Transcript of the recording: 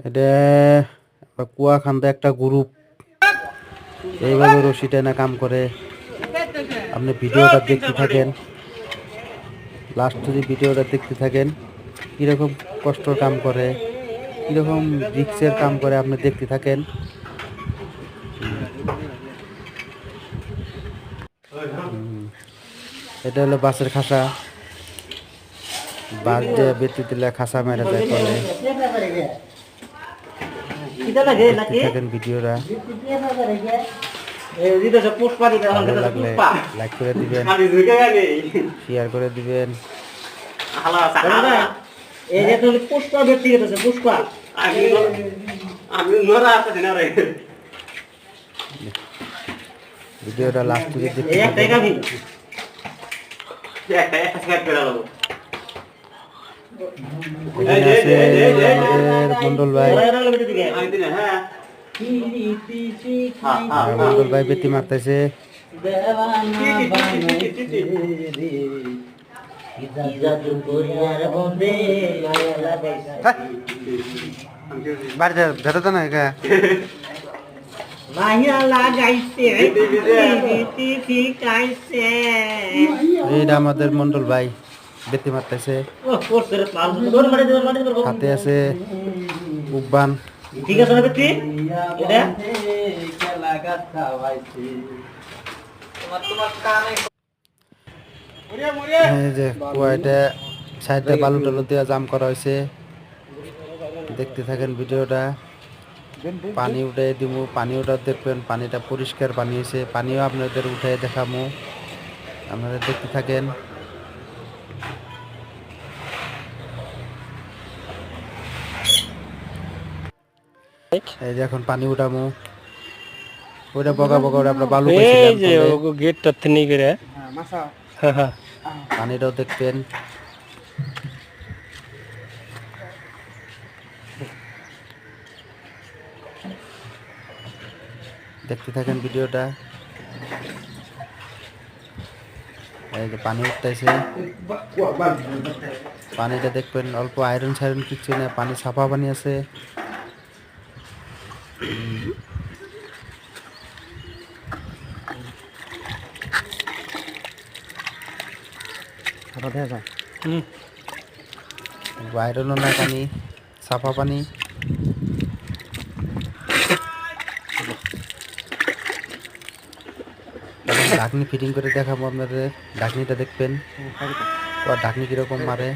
এটা কুয়াখান্দা একটা গ্রুপ এইভাবে রশি টানা কাম করে। আপনি ভিডিওটা দেখতে থাকেন, লাস্ট যদি ভিডিওটা দেখতে থাকেন কীরকম কষ্টর কাম করে, কীরকম রিক্সের কাম করে আপনি দেখতে থাকেন। এটা হলো বাসের খাসা, বাস যে বেতি দিলে খাসা মেরে যায় তলে। দেখতে থাকেন ভিডিওটা, ভালো লাগলে লাইক করে দিবেন, শেয়ার করে দিবেন। ভিডিওটা লাস্ট থেকে দেখতে থাকেন। এখানে আছে আমাদের মন্ডল ভাই, মন্ডল ভাই বেতি মারতেছে। বাড়িতে ভেতর না এইটা আমাদের মন্ডল ভাই বেতি মারতেছে, হাতে আছে উব্বান। ঠিক আছে না বেতি? এই যে কুয়াইটা সাইডে বালু টালু দিয়ে জাম করা হয়েছে। দেখতে থাকেন ভিডিওটা, পানি উঠে দিব, পানি উঠা দেখবেন, পানিটা পরিষ্কার পানি হয়েছে। পানিও আপনাদের উঠে দেখামো, আপনারা দেখতে থাকেন। এই যে এখন পানি উঠামো, ওইটা বগা বগা আমরা বালু পাইছিলাম গেটটা থেকে করে পানিটাও দেখবেন। দেখতে থাকেন ভিডিওটা। এই যে পানি উঠতেছে, পানিটা দেখবেন, অল্প আয়রন সাইরন কিচ্ছু না, পানি সাফা পানি আছে। আয়রনও না, পানি সাফা পানি। ঢাকনি ফিটিং করে দেখাবো আপনাদের, ঢাকনিটা দেখবেন ঢাকনি কিরকম মারে।